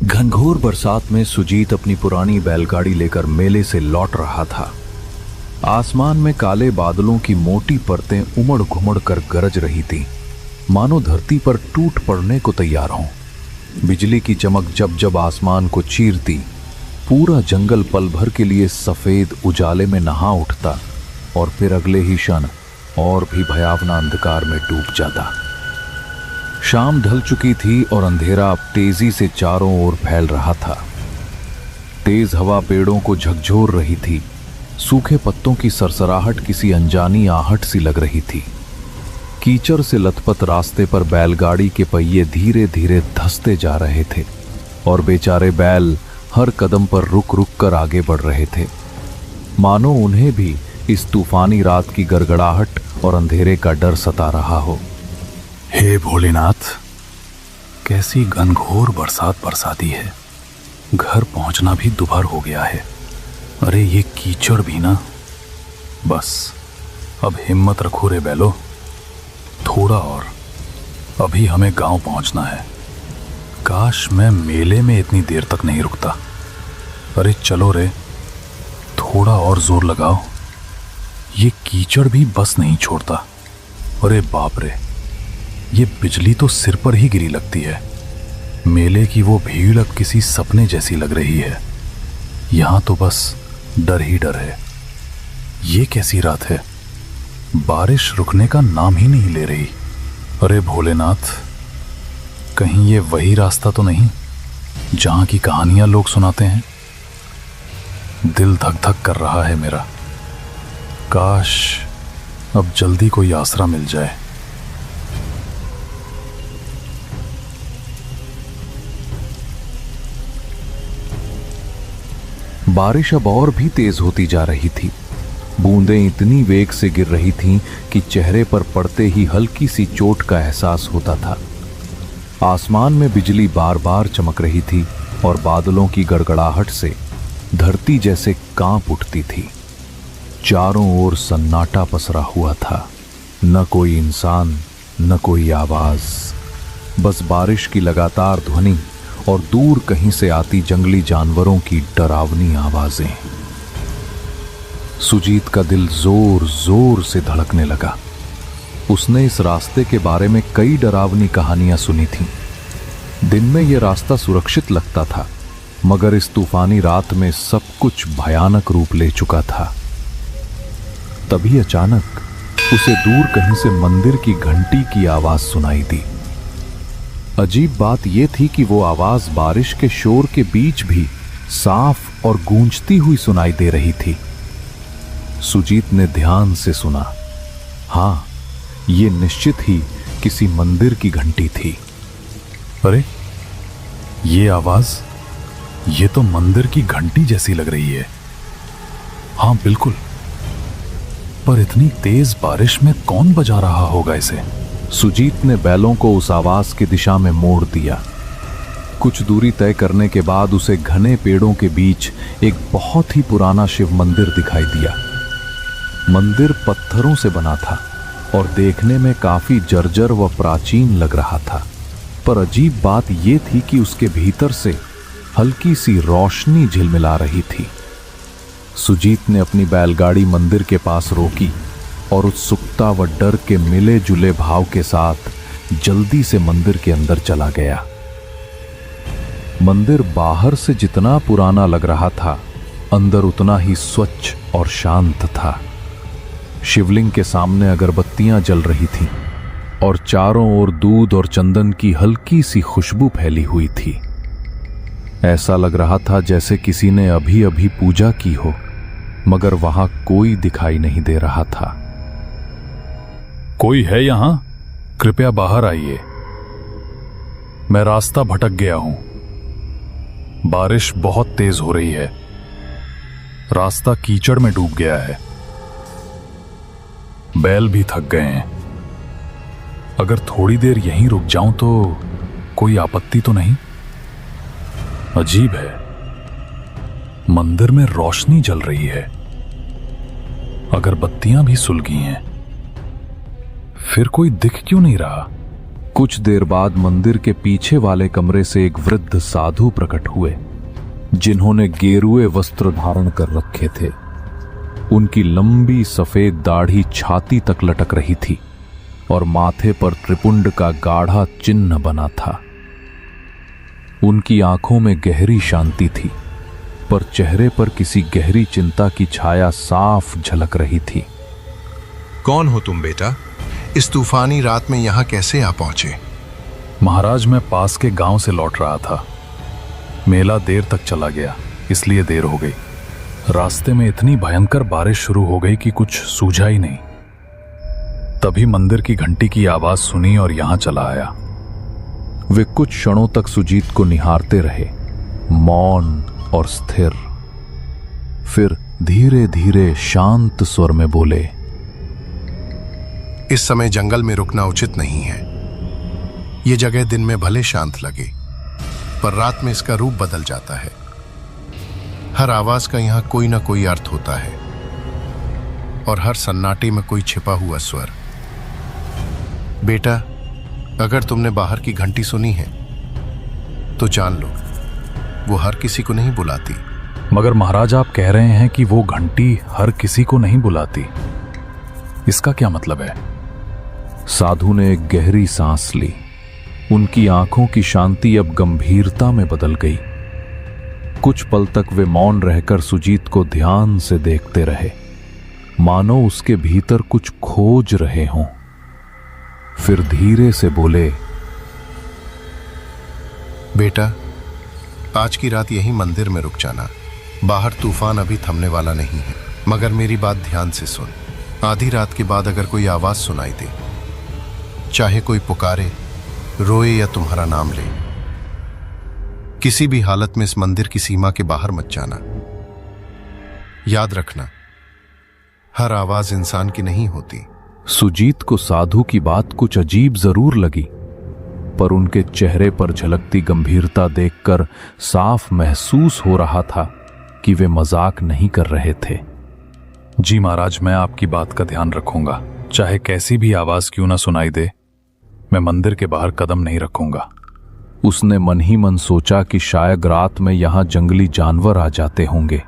घनघोर बरसात में सुजीत अपनी पुरानी बैलगाड़ी लेकर मेले से लौट रहा था। आसमान में काले बादलों की मोटी परतें उमड़ घुमड़ कर गरज रही थी, मानो धरती पर टूट पड़ने को तैयार हों। बिजली की चमक जब जब आसमान को चीरती, पूरा जंगल पल भर के लिए सफेद उजाले में नहा उठता और फिर अगले ही क्षण और भी भयावना अंधकार में डूब जाता। शाम ढल चुकी थी और अंधेरा अब तेजी से चारों ओर फैल रहा था। तेज हवा पेड़ों को झकझोर रही थी, सूखे पत्तों की सरसराहट किसी अनजानी आहट सी लग रही थी। कीचड़ से लथपथ रास्ते पर बैलगाड़ी के पहिए धीरे धीरे धंसते जा रहे थे और बेचारे बैल हर कदम पर रुक रुक कर आगे बढ़ रहे थे, मानो उन्हें भी इस तूफानी रात की गड़गड़ाहट और अंधेरे का डर सता रहा हो। हे भोलेनाथ, कैसी घनघोर बरसात बरसाती है। घर पहुंचना भी दुभर हो गया है। अरे ये कीचड़ भी ना। बस अब हिम्मत रखो रे बैलो, थोड़ा और, अभी हमें गांव पहुंचना है। काश मैं मेले में इतनी देर तक नहीं रुकता। अरे चलो रे, थोड़ा और जोर लगाओ। ये कीचड़ भी बस नहीं छोड़ता। अरे बाप रे, ये बिजली तो सिर पर ही गिरी लगती है। मेले की वो भीड़ अब किसी सपने जैसी लग रही है। यहां तो बस डर ही डर है। ये कैसी रात है, बारिश रुकने का नाम ही नहीं ले रही। अरे भोलेनाथ, कहीं ये वही रास्ता तो नहीं जहां की कहानियां लोग सुनाते हैं। दिल धक धक कर रहा है मेरा। काश अब जल्दी कोई आसरा मिल जाए। बारिश अब और भी तेज होती जा रही थी। बूंदें इतनी वेग से गिर रही थीं कि चेहरे पर पड़ते ही हल्की सी चोट का एहसास होता था। आसमान में बिजली बार बार चमक रही थी और बादलों की गड़गड़ाहट से धरती जैसे कांप उठती थी। चारों ओर सन्नाटा पसरा हुआ था। न कोई इंसान, न कोई आवाज, बस बारिश की लगातार ध्वनि और दूर कहीं से आती जंगली जानवरों की डरावनी आवाजें। सुजीत का दिल जोर जोर से धड़कने लगा। उसने इस रास्ते के बारे में कई डरावनी कहानियां सुनी थीं। दिन में यह रास्ता सुरक्षित लगता था, मगर इस तूफानी रात में सब कुछ भयानक रूप ले चुका था। तभी अचानक उसे दूर कहीं से मंदिर की घंटी की आवाज सुनाई दी। अजीब बात यह थी कि वो आवाज बारिश के शोर के बीच भी साफ और गूंजती हुई सुनाई दे रही थी। सुजीत ने ध्यान से सुना। हां, ये निश्चित ही किसी मंदिर की घंटी थी। अरे ये आवाज, ये तो मंदिर की घंटी जैसी लग रही है। हां बिल्कुल, पर इतनी तेज बारिश में कौन बजा रहा होगा इसे? सुजीत ने बैलों को उस आवाज की दिशा में मोड़ दिया। कुछ दूरी तय करने के बाद उसे घने पेड़ों के बीच एक बहुत ही पुराना शिव मंदिर दिखाई दिया। मंदिर पत्थरों से बना था और देखने में काफी जर्जर व प्राचीन लग रहा था, पर अजीब बात यह थी कि उसके भीतर से हल्की सी रोशनी झिलमिला रही थी। सुजीत ने अपनी बैलगाड़ी मंदिर के पास रोकी और उत्सुकता व डर के मिले जुले भाव के साथ जल्दी से मंदिर के अंदर चला गया। मंदिर बाहर से जितना पुराना लग रहा था, अंदर उतना ही स्वच्छ और शांत था। शिवलिंग के सामने अगरबत्तियां जल रही थीं और चारों ओर दूध और चंदन की हल्की सी खुशबू फैली हुई थी। ऐसा लग रहा था जैसे किसी ने अभी अभी पूजा की हो, मगर वहां कोई दिखाई नहीं दे रहा था। कोई है यहां? कृपया बाहर आइए। मैं रास्ता भटक गया हूं। बारिश बहुत तेज हो रही है। रास्ता कीचड़ में डूब गया है। बैल भी थक गए हैं। अगर थोड़ी देर यहीं रुक जाऊं तो कोई आपत्ति तो नहीं? अजीब है, मंदिर में रोशनी जल रही है, अगरबत्तियां भी सुलगी हैं, फिर कोई दिख क्यों नहीं रहा? कुछ देर बाद मंदिर के पीछे वाले कमरे से एक वृद्ध साधु प्रकट हुए, जिन्होंने गेरुए वस्त्र धारण कर रखे थे। उनकी लंबी सफेद दाढ़ी छाती तक लटक रही थी और माथे पर त्रिपुंड का गाढ़ा चिन्ह बना था। उनकी आंखों में गहरी शांति थी, पर चेहरे पर किसी गहरी चिंता की छाया साफ झलक रही थी। कौन हो तुम बेटा? इस तूफानी रात में यहां कैसे आ पहुंचे? महाराज, मैं पास के गांव से लौट रहा था। मेला देर तक चला गया, इसलिए देर हो गई। रास्ते में इतनी भयंकर बारिश शुरू हो गई कि कुछ सूझा ही नहीं। तभी मंदिर की घंटी की आवाज सुनी और यहां चला आया। वे कुछ क्षणों तक सुजीत को निहारते रहे, मौन और स्थिर। फिर धीरे धीरे शांत स्वर में बोले, इस समय जंगल में रुकना उचित नहीं है। ये जगह दिन में भले शांत लगे, पर रात में इसका रूप बदल जाता है। हर आवाज का यहां कोई ना कोई अर्थ होता है और हर सन्नाटे में कोई छिपा हुआ स्वर। बेटा, अगर तुमने बाहर की घंटी सुनी है तो जान लो, वो हर किसी को नहीं बुलाती। मगर महाराज, आप कह रहे हैं कि वो घंटी हर किसी को नहीं बुलाती। इसका क्या मतलब है? साधु ने एक गहरी सांस ली। उनकी आंखों की शांति अब गंभीरता में बदल गई। कुछ पल तक वे मौन रहकर सुजीत को ध्यान से देखते रहे, मानो उसके भीतर कुछ खोज रहे हों। फिर धीरे से बोले, बेटा, आज की रात यही मंदिर में रुक जाना। बाहर तूफान अभी थमने वाला नहीं है, मगर मेरी बात ध्यान से सुन। आधी रात के बाद अगर कोई आवाज सुनाई दे, चाहे कोई पुकारे, रोए या तुम्हारा नाम ले, किसी भी हालत में इस मंदिर की सीमा के बाहर मत जाना। याद रखना, हर आवाज इंसान की नहीं होती। सुजीत को साधु की बात कुछ अजीब जरूर लगी, पर उनके चेहरे पर झलकती गंभीरता देखकर साफ महसूस हो रहा था कि वे मजाक नहीं कर रहे थे। जी महाराज, मैं आपकी बात का ध्यान रखूंगा। चाहे कैसी भी आवाज क्यों ना सुनाई दे, मैं मंदिर के बाहर कदम नहीं रखूंगा। उसने मन ही मन सोचा कि शायद रात में यहां जंगली जानवर आ जाते होंगे,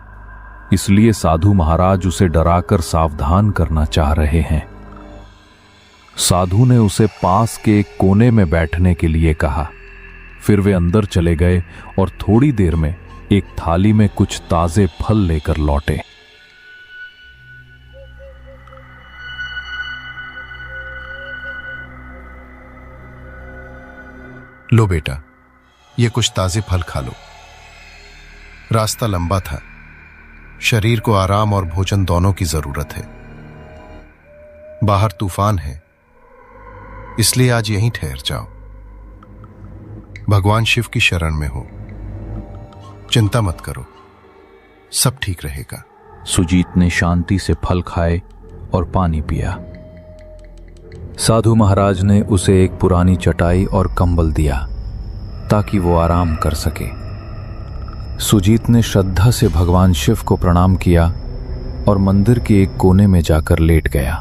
इसलिए साधु महाराज उसे डराकर सावधान करना चाह रहे हैं। साधु ने उसे पास के एक कोने में बैठने के लिए कहा। फिर वे अंदर चले गए और थोड़ी देर में एक थाली में कुछ ताजे फल लेकर लौटे। लो बेटा, ये कुछ ताजे फल खा लो। रास्ता लंबा था, शरीर को आराम और भोजन दोनों की जरूरत है। बाहर तूफान है, इसलिए आज यहीं ठहर जाओ। भगवान शिव की शरण में हो, चिंता मत करो, सब ठीक रहेगा। सुजीत ने शांति से फल खाए और पानी पिया। साधु महाराज ने उसे एक पुरानी चटाई और कंबल दिया ताकि वो आराम कर सके। सुजीत ने श्रद्धा से भगवान शिव को प्रणाम किया और मंदिर के एक कोने में जाकर लेट गया।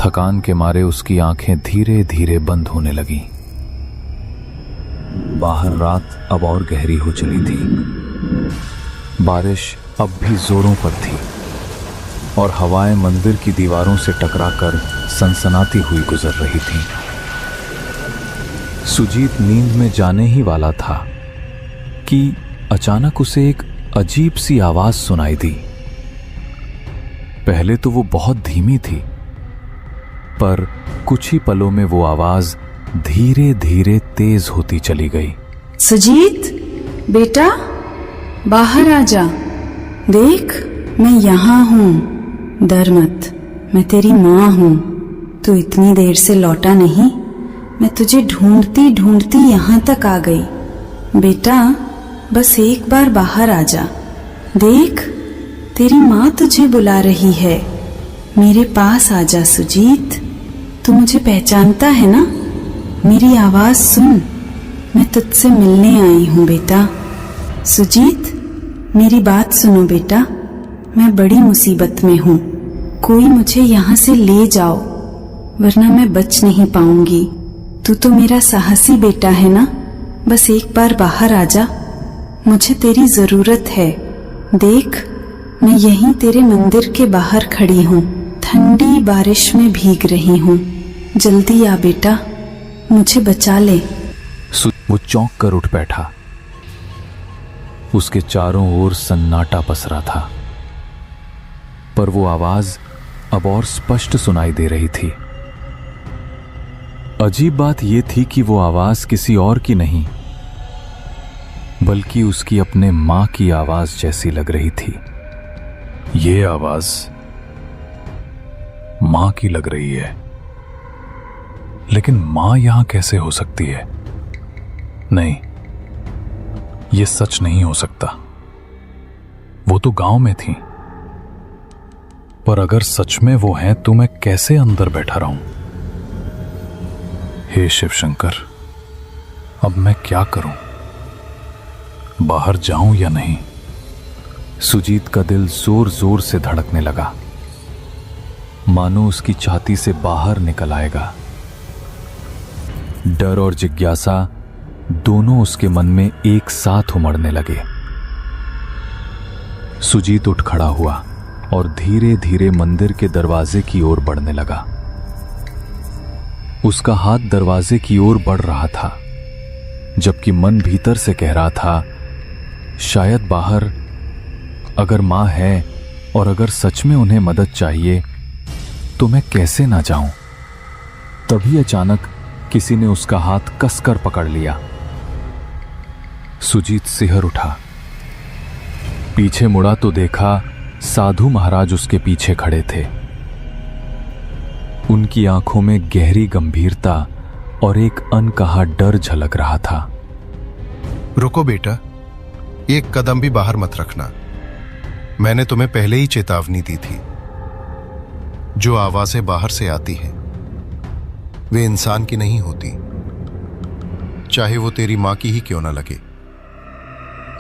थकान के मारे उसकी आंखें धीरे धीरे बंद होने लगीं। बाहर रात अब और गहरी हो चली थी। बारिश अब भी जोरों पर थी और हवाएं मंदिर की दीवारों से टकराकर सनसनाती हुई गुजर रही थीं। सुजीत नींद में जाने ही वाला था कि अचानक उसे एक अजीब सी आवाज सुनाई दी। पहले तो वो बहुत धीमी थी, पर कुछ ही पलों में वो आवाज धीरे धीरे तेज होती चली गई। सुजीत बेटा, बाहर आ जा। देख, मैं यहाँ हूँ, डर मत, मैं तेरी माँ हूँ। तू इतनी देर से लौटा नहीं, मैं तुझे ढूंढती ढूंढती यहाँ तक आ गई। बेटा, बस एक बार बाहर आ जा। देख, तेरी माँ तुझे बुला रही है। मेरे पास आ जा सुजीत। तू मुझे पहचानता है ना? मेरी आवाज सुन, मैं तुझसे मिलने आई हूँ बेटा। सुजीत, मेरी बात सुनो बेटा, मैं बड़ी मुसीबत में हूँ। कोई मुझे यहाँ से ले जाओ, वरना मैं बच नहीं पाऊंगी। तू तो मेरा साहसी बेटा है ना, बस एक बार बाहर आ जा, मुझे तेरी जरूरत है। देख, मैं यहीं तेरे मंदिर के बाहर खड़ी हूँ, ठंडी बारिश में भीग रही हूँ। जल्दी आ बेटा, मुझे बचा ले। वो चौंक कर उठ बैठा। उसके चारों ओर सन्नाटा पसरा था, पर वो आवाज अब और स्पष्ट सुनाई दे रही थी। अजीब बात यह थी कि वो आवाज किसी और की नहीं, बल्कि उसकी अपने मां की आवाज जैसी लग रही थी। ये आवाज मां की लग रही है, लेकिन मां यहां कैसे हो सकती है? नहीं, ये सच नहीं हो सकता। वो तो गांव में थी, पर अगर सच में वो हैं तो मैं कैसे अंदर बैठा रहूं? हे शिव शंकर, अब मैं क्या करूं? बाहर जाऊं या नहीं? सुजीत का दिल जोर जोर से धड़कने लगा, मानो उसकी छाती से बाहर निकल आएगा। डर और जिज्ञासा दोनों उसके मन में एक साथ उमड़ने लगे। सुजीत उठ खड़ा हुआ और धीरे धीरे मंदिर के दरवाजे की ओर बढ़ने लगा। उसका हाथ दरवाजे की ओर बढ़ रहा था, जबकि मन भीतर से कह रहा था, शायद बाहर अगर मां है और अगर सच में उन्हें मदद चाहिए तो मैं कैसे ना जाऊं। तभी अचानक किसी ने उसका हाथ कसकर पकड़ लिया। सुजीत सिहर उठा, पीछे मुड़ा तो देखा साधु महाराज उसके पीछे खड़े थे। उनकी आंखों में गहरी गंभीरता और एक अनकहा डर झलक रहा था। रुको बेटा, एक कदम भी बाहर मत रखना। मैंने तुम्हें पहले ही चेतावनी दी थी। जो आवाजें बाहर से आती हैं वे इंसान की नहीं होती, चाहे वो तेरी मां की ही क्यों ना लगे।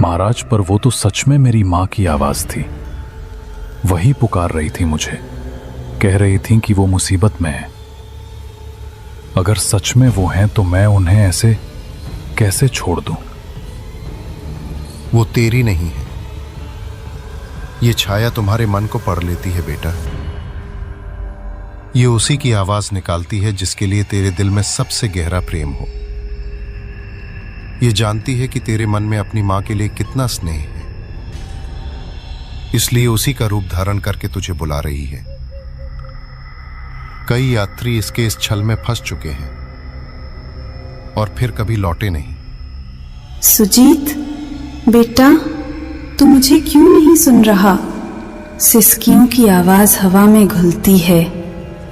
महाराज, पर वो तो सच में मेरी मां की आवाज थी। वही पुकार रही थी मुझे, कह रही थी कि वो मुसीबत में है। अगर सच में वो हैं तो मैं उन्हें ऐसे कैसे छोड़ दूं? वो तेरी नहीं है, ये छाया तुम्हारे मन को पढ़ लेती है बेटा। ये उसी की आवाज निकालती है जिसके लिए तेरे दिल में सबसे गहरा प्रेम हो। ये जानती है कि तेरे मन में अपनी मां के लिए कितना स्नेह है, इसलिए उसी का रूप धारण करके तुझे बुला रही है। कई यात्री इसके इस छल में फंस चुके हैं और फिर कभी लौटे नहीं। सुजीत बेटा, तू मुझे क्यों नहीं सुन रहा? सिसकियों की आवाज हवा में घुलती है।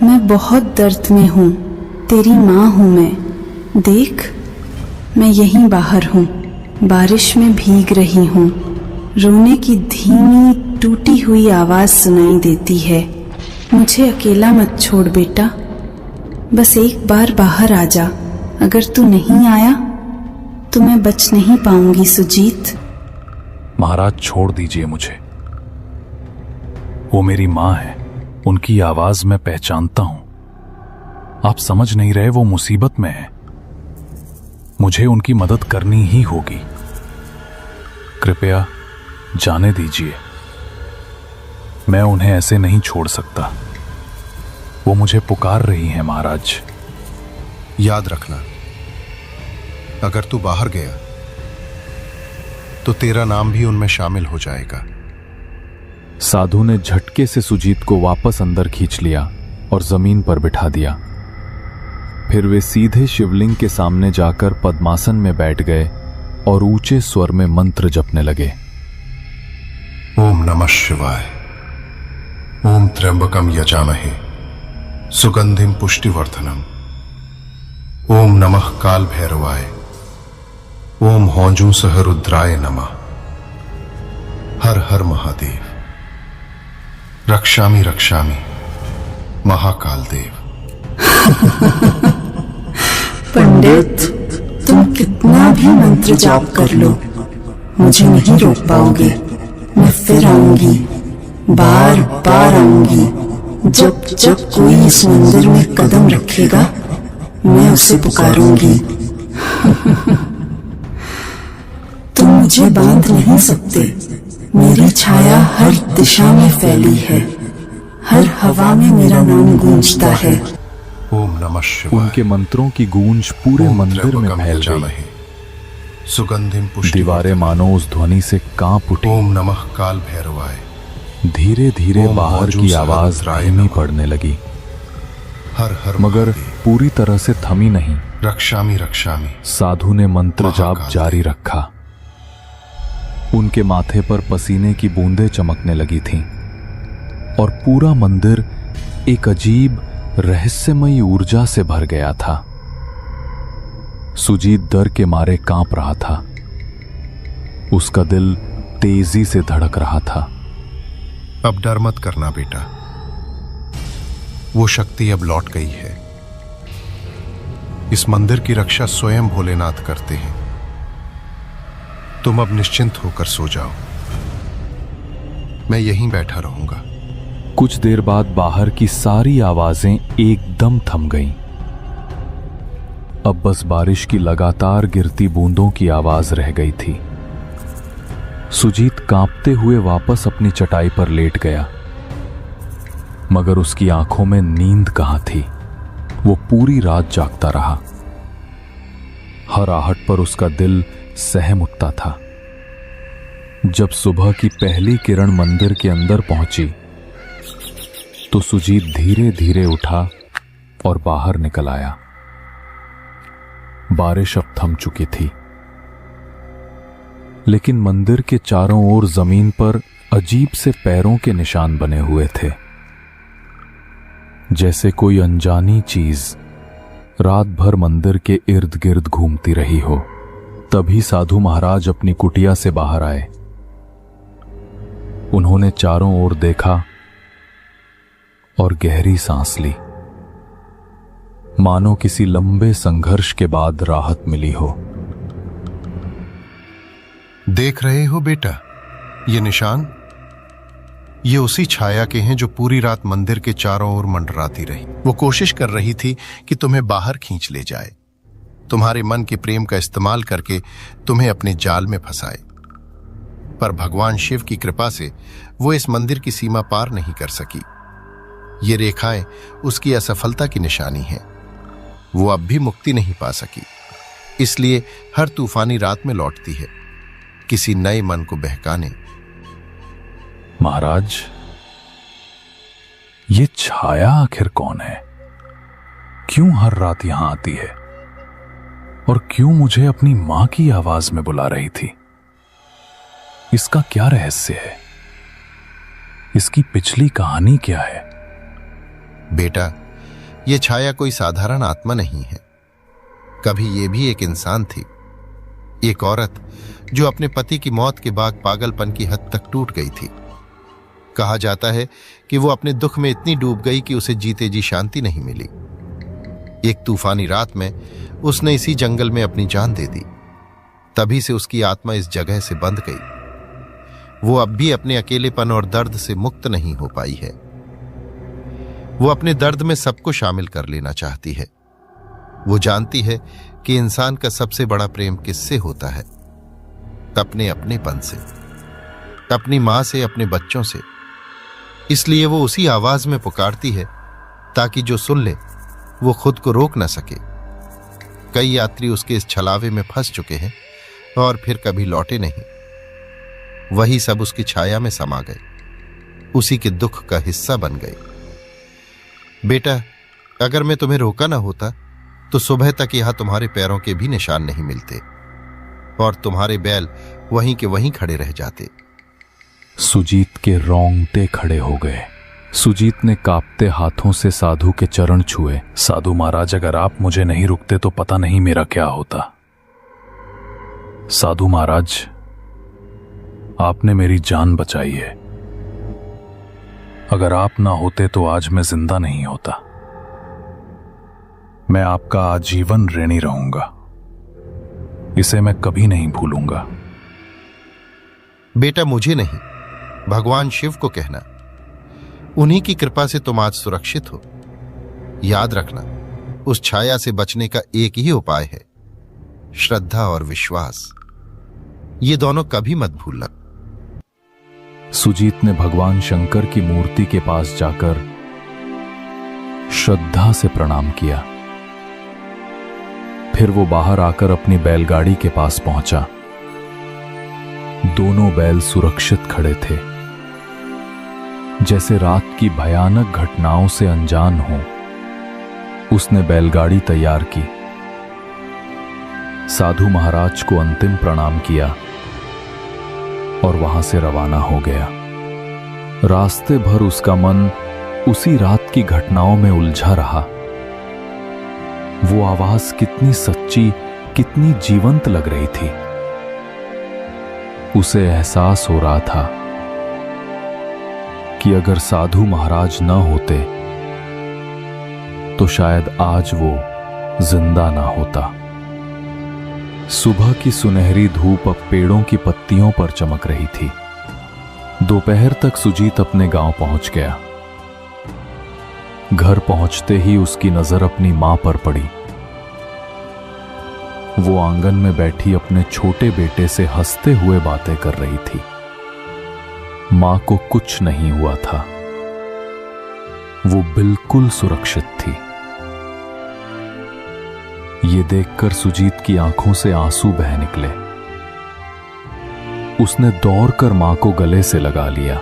मैं बहुत दर्द में हूं, तेरी मां हूं मैं। देख, मैं यहीं बाहर हूं, बारिश में भीग रही हूं। रोने की धीमी टूटी हुई आवाज सुनाई देती है। मुझे अकेला मत छोड़ बेटा, बस एक बार बाहर आ जा। अगर तू नहीं आया तो मैं बच नहीं पाऊंगी सुजीत। महाराज, छोड़ दीजिए मुझे। वो मेरी मां है, उनकी आवाज मैं पहचानता हूं। आप समझ नहीं रहे, वो मुसीबत में है। मुझे उनकी मदद करनी ही होगी। कृपया जाने दीजिए, मैं उन्हें ऐसे नहीं छोड़ सकता। वो मुझे पुकार रही हैं महाराज। याद रखना, अगर तू बाहर गया तो तेरा नाम भी उनमें शामिल हो जाएगा। साधु ने झटके से सुजीत को वापस अंदर खींच लिया और जमीन पर बिठा दिया। फिर वे सीधे शिवलिंग के सामने जाकर पद्मासन में बैठ गए और ऊंचे स्वर में मंत्र जपने लगे। ओम नमः शिवाय, ओम त्र्यंबकम यजामहे सुगंधिम पुष्टिवर्धनम, ओम नमः काल भैरवाय, ओम हौजू सह रुद्राय नमः, हर हर महादेव, रक्षामि रक्षामि महाकाल देव। पंडित, तुम कितना भी मंत्र जाप कर लो, मुझे नहीं रोक पाओगे। मैं फिर आऊंगी, बार बार आऊंगी। जब जब कोई इस मंदिर में कदम रखेगा मैं उसे पुकारूंगी। तुम मुझे बांध नहीं सकते। मेरी छाया हर दिशा में फैली है, हर हवा में मेरा नाम गूंजता है। ओम नमः शिवाय। उनके मंत्रों की गूंज पूरे मंदिर में फैल गई। सुगंधिम पुष्टि। दीवारें मानो उस ध्वनि से कांप उठी। ओम नमः काल भैरवाय। धीरे धीरे ओम बाहर मौजू की सहस्राय आवाज धीमी नमः। पड़ने लगी, हर हर मगर महादेव। पूरी तरह से थमी नहीं। रक्षामि रक्षामि। साधु ने मंत्र जाप महाकाल जारी रखा। उनके माथे पर पसीने की बूंदें चमकने लगी थीं और पूरा मंदिर एक अजीब रहस्यमयी ऊर्जा से भर गया था। सुजीत डर के मारे कांप रहा था। उसका दिल तेजी से धड़क रहा था। अब डर मत करना बेटा, वो शक्ति अब लौट गई है। इस मंदिर की रक्षा स्वयं भोलेनाथ करते हैं। तुम अब निश्चिंत होकर सो जाओ, मैं यहीं बैठा रहूंगा। कुछ देर बाद बाहर की सारी आवाजें एकदम थम गईं। अब बस बारिश की लगातार गिरती बूंदों की आवाज रह गई थी। सुजीत कांपते हुए वापस अपनी चटाई पर लेट गया, मगर उसकी आंखों में नींद कहां थी। वो पूरी रात जागता रहा। हर आहट पर उसका दिल सहम उठता था। जब सुबह की पहली किरण मंदिर के अंदर पहुंची तो सुजीत धीरे धीरे उठा और बाहर निकल आया। बारिश अब थम चुकी थी, लेकिन मंदिर के चारों ओर जमीन पर अजीब से पैरों के निशान बने हुए थे, जैसे कोई अनजानी चीज रात भर मंदिर के इर्द गिर्द घूमती रही हो। तभी साधु महाराज अपनी कुटिया से बाहर आए। उन्होंने चारों ओर देखा और गहरी सांस ली, मानो किसी लंबे संघर्ष के बाद राहत मिली हो। देख रहे हो बेटा, ये निशान, ये उसी छाया के हैं जो पूरी रात मंदिर के चारों ओर मंडराती रही। वो कोशिश कर रही थी कि तुम्हें बाहर खींच ले जाए, तुम्हारे मन के प्रेम का इस्तेमाल करके तुम्हें अपने जाल में फंसाए। पर भगवान शिव की कृपा से वो इस मंदिर की सीमा पार नहीं कर सकी। ये रेखाएं उसकी असफलता की निशानी है। वो अब भी मुक्ति नहीं पा सकी, इसलिए हर तूफानी रात में लौटती है, किसी नए मन को बहकाने। महाराज, ये छाया आखिर कौन है? क्यों हर रात यहां आती है और क्यों मुझे अपनी मां की आवाज में बुला रही थी? इसका क्या रहस्य है? इसकी पिछली कहानी क्या है? बेटा, यह छाया कोई साधारण आत्मा नहीं है। कभी यह भी एक इंसान थी, एक औरत जो अपने पति की मौत के बाद पागलपन की हद तक टूट गई थी। कहा जाता है कि वो अपने दुख में इतनी डूब गई कि उसे जीते जी शांति नहीं मिली। एक तूफानी रात में उसने इसी जंगल में अपनी जान दे दी। तभी से उसकी आत्मा इस जगह से बंध गई। वो अब भी अपने अकेलेपन और दर्द से मुक्त नहीं हो पाई है। वो अपने दर्द में सबको शामिल कर लेना चाहती है। वो जानती है कि इंसान का सबसे बड़ा प्रेम किससे होता है? अपने अपनेपन से, अपनी मां से, अपने बच्चों से। इसलिए वो उसी आवाज में पुकारती है ताकि जो सुन ले वो खुद को रोक न सके। कई यात्री उसके इस छलावे में फंस चुके हैं और फिर कभी लौटे नहीं। वही सब उसकी छाया में समा गए, उसी के दुख का हिस्सा बन गए। बेटा, अगर मैं तुम्हें रोका ना होता तो सुबह तक यहां तुम्हारे पैरों के भी निशान नहीं मिलते और तुम्हारे बैल वहीं के वहीं खड़े रह जाते। सुजीत के रोंगटे खड़े हो गए। सुजीत ने कांपते हाथों से साधु के चरण छुए। साधु महाराज, अगर आप मुझे नहीं रुकते तो पता नहीं मेरा क्या होता। साधु महाराज, आपने मेरी जान बचाई है। अगर आप ना होते तो आज मैं जिंदा नहीं होता। मैं आपका आजीवन ऋणी रहूंगा, इसे मैं कभी नहीं भूलूंगा। बेटा, मुझे नहीं, भगवान शिव को कहना। उन्हीं की कृपा से तुम आज सुरक्षित हो। याद रखना, उस छाया से बचने का एक ही उपाय है, श्रद्धा और विश्वास। ये दोनों कभी मत भूलना। सुजीत ने भगवान शंकर की मूर्ति के पास जाकर श्रद्धा से प्रणाम किया। फिर वो बाहर आकर अपनी बैलगाड़ी के पास पहुंचा। दोनों बैल सुरक्षित खड़े थे, जैसे रात की भयानक घटनाओं से अनजान हो। उसने बैलगाड़ी तैयार की, साधु महाराज को अंतिम प्रणाम किया और वहां से रवाना हो गया। रास्ते भर उसका मन उसी रात की घटनाओं में उलझा रहा। वो आवाज कितनी सच्ची, कितनी जीवंत लग रही थी। उसे एहसास हो रहा था कि अगर साधु महाराज न होते तो शायद आज वो जिंदा ना होता। सुबह की सुनहरी धूप अब पेड़ों की पत्तियों पर चमक रही थी। दोपहर तक सुजीत अपने गांव पहुंच गया। घर पहुंचते ही उसकी नजर अपनी मां पर पड़ी। वो आंगन में बैठी अपने छोटे बेटे से हंसते हुए बातें कर रही थी। मां को कुछ नहीं हुआ था, वो बिल्कुल सुरक्षित थी। ये देखकर सुजीत की आंखों से आंसू बह निकले। उसने दौड़कर मां को गले से लगा लिया।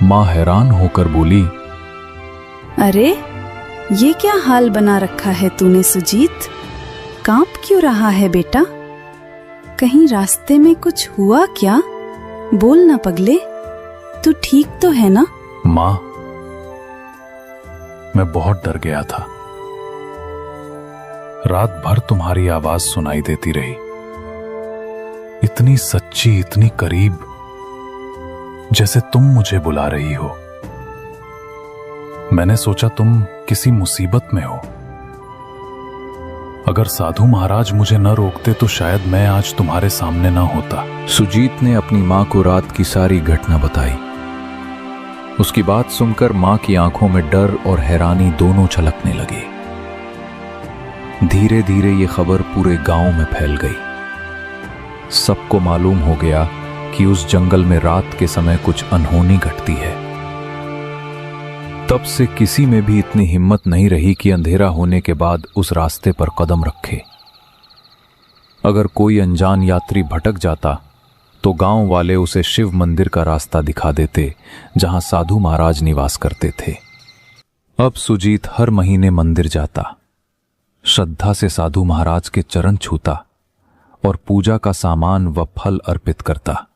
मां हैरान होकर बोली, अरे ये क्या हाल बना रखा है तूने सुजीत? कांप क्यों रहा है बेटा? कहीं रास्ते में कुछ हुआ क्या? बोल ना पगले, तू ठीक तो है ना? मां, मैं बहुत डर गया था। रात भर तुम्हारी आवाज सुनाई देती रही, इतनी सच्ची, इतनी करीब, जैसे तुम मुझे बुला रही हो। मैंने सोचा तुम किसी मुसीबत में हो। अगर साधु महाराज मुझे न रोकते तो शायद मैं आज तुम्हारे सामने न होता। सुजीत ने अपनी मां को रात की सारी घटना बताई। उसकी बात सुनकर मां की आंखों में डर और हैरानी दोनों छलकने लगी। धीरे धीरे ये खबर पूरे गांव में फैल गई। सबको मालूम हो गया कि उस जंगल में रात के समय कुछ अनहोनी घटती है। तब से किसी में भी इतनी हिम्मत नहीं रही कि अंधेरा होने के बाद उस रास्ते पर कदम रखे। अगर कोई अनजान यात्री भटक जाता तो गांव वाले उसे शिव मंदिर का रास्ता दिखा देते, जहां साधु महाराज निवास करते थे। अब सुजीत हर महीने मंदिर जाता, श्रद्धा से साधु महाराज के चरण छूता और पूजा का सामान व फल अर्पित करता।